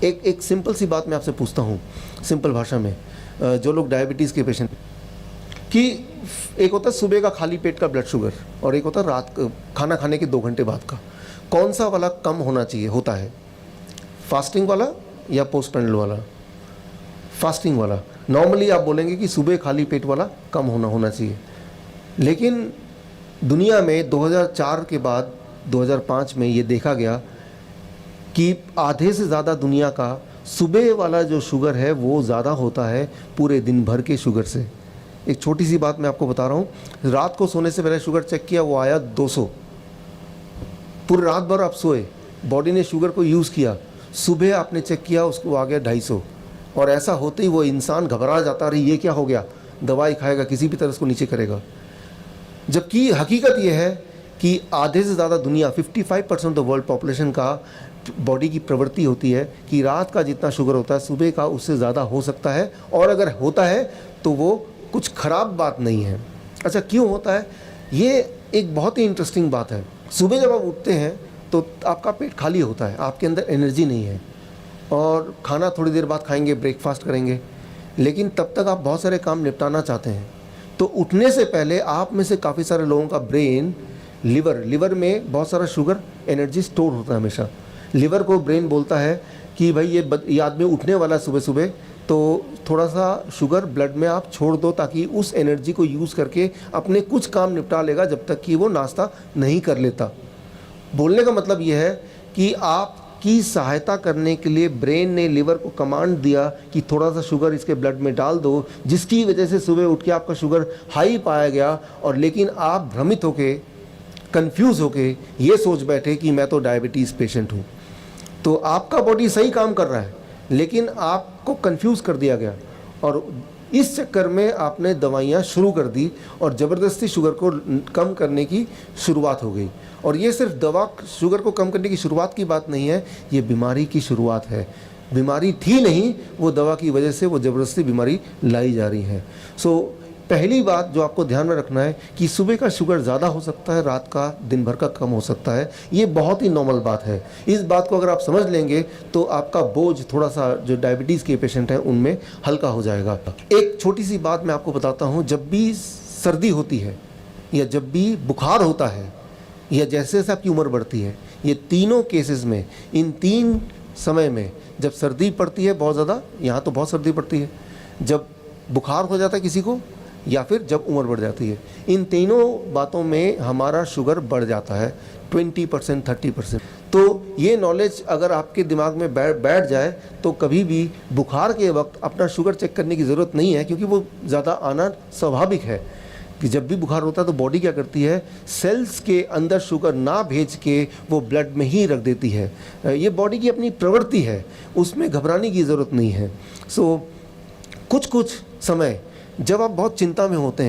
एक सिंपल सी बात मैं आपसे पूछता हूँ, सिंपल भाषा में, जो लोग डायबिटीज़ के पेशेंट, कि एक होता है सुबह का खाली पेट का ब्लड शुगर और एक होता है रात खाना खाने के 2 घंटे बाद का, कौन सा वाला कम होना चाहिए होता है, फास्टिंग वाला या पोस्ट पैंडल वाला? फास्टिंग वाला। नॉर्मली आप बोलेंगे कि सुबह खाली पेट वाला कम होना चाहिए, लेकिन दुनिया में 2004 के बाद 2005 में ये देखा गया कि आधे से ज़्यादा दुनिया का सुबह वाला जो शुगर है वो ज़्यादा होता है पूरे दिन भर के शुगर से। एक छोटी सी बात मैं आपको बता रहा हूँ, रात को सोने से पहले शुगर चेक किया, वो आया 200। पूरी रात भर आप सोए, बॉडी ने शुगर को यूज़ किया, सुबह आपने चेक किया उसको आ गया 250। और ऐसा होते ही वो इंसान घबरा जाता, अरे ये क्या हो गया, दवाई खाएगा, किसी भी तरह उसको नीचे करेगा। जबकि हकीकत ये है कि आधे से ज़्यादा दुनिया 55% ऑफ वर्ल्ड पॉपुलेशन का बॉडी की प्रवृत्ति होती है कि रात का जितना शुगर होता है सुबह का उससे ज़्यादा हो सकता है, और अगर होता है तो वो कुछ ख़राब बात नहीं है। अच्छा, क्यों होता है? ये एक बहुत ही इंटरेस्टिंग बात है। सुबह जब आप उठते हैं तो आपका पेट खाली होता है, आपके अंदर एनर्जी नहीं है, और खाना थोड़ी देर बाद खाएंगे, ब्रेकफास्ट करेंगे, लेकिन तब तक आप बहुत सारे काम निपटाना चाहते हैं। तो उठने से पहले आप में से काफ़ी सारे लोगों का ब्रेन, लिवर में बहुत सारा शुगर एनर्जी स्टोर होता है हमेशा। लिवर को ब्रेन बोलता है कि भाई ये आदमी उठने वाला सुबह सुबह, तो थोड़ा सा शुगर ब्लड में आप छोड़ दो ताकि उस एनर्जी को यूज़ करके अपने कुछ काम निपटा लेगा जब तक कि वो नाश्ता नहीं कर लेता। बोलने का मतलब ये है कि आपकी सहायता करने के लिए ब्रेन ने लिवर को कमांड दिया कि थोड़ा सा शुगर इसके ब्लड में डाल दो, जिसकी वजह से सुबह उठ के आपका शुगर हाई पाया गया, और लेकिन आप भ्रमित होके, कंफ्यूज होके ये सोच बैठे कि मैं तो डायबिटीज़ पेशेंट हूँ। तो आपका बॉडी सही काम कर रहा है, लेकिन आपको कंफ्यूज कर दिया गया, और इस चक्कर में आपने दवाइयाँ शुरू कर दी और ज़बरदस्ती शुगर को कम करने की शुरुआत हो गई। और ये सिर्फ दवा शुगर को कम करने की शुरुआत की बात नहीं है, ये बीमारी की शुरुआत है। बीमारी थी नहीं, वो दवा की वजह से वो ज़बरदस्ती बीमारी लाई जा रही है। पहली बात जो आपको ध्यान में रखना है कि सुबह का शुगर ज़्यादा हो सकता है, रात का दिन भर का कम हो सकता है। ये बहुत ही नॉर्मल बात है। इस बात को अगर आप समझ लेंगे तो आपका बोझ थोड़ा सा जो डायबिटीज़ के पेशेंट हैं उनमें हल्का हो जाएगा। एक छोटी सी बात मैं आपको बताता हूँ, जब भी सर्दी होती है या जब भी बुखार होता है या जैसे जैसे आपकी उम्र बढ़ती है, ये तीनों केसेस में, इन 3 समय में, जब सर्दी पड़ती है बहुत ज़्यादा, यहाँ तो बहुत सर्दी पड़ती है, जब बुखार हो जाता है किसी को, या फिर जब उम्र बढ़ जाती है, इन तीनों बातों में हमारा शुगर बढ़ जाता है 20%, 30%। तो ये नॉलेज अगर आपके दिमाग में बैठ जाए तो कभी भी बुखार के वक्त अपना शुगर चेक करने की ज़रूरत नहीं है, क्योंकि वो ज़्यादा आना स्वाभाविक है। कि जब भी बुखार होता है तो बॉडी क्या करती है, सेल्स के अंदर शुगर ना भेज के वो ब्लड में ही रख देती है। ये बॉडी की अपनी प्रवृत्ति है, उसमें घबराने की ज़रूरत नहीं है। कुछ समय जब आप बहुत चिंता में होते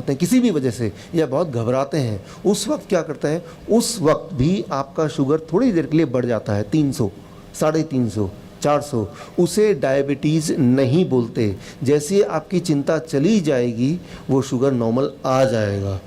हैं किसी भी वजह से, या बहुत घबराते हैं, उस वक्त क्या करते हैं, उस वक्त भी आपका शुगर थोड़ी देर के लिए बढ़ जाता है 300, 350, 400। उसे डायबिटीज़ नहीं बोलते। जैसे आपकी चिंता चली जाएगी वो शुगर नॉर्मल आ जाएगा।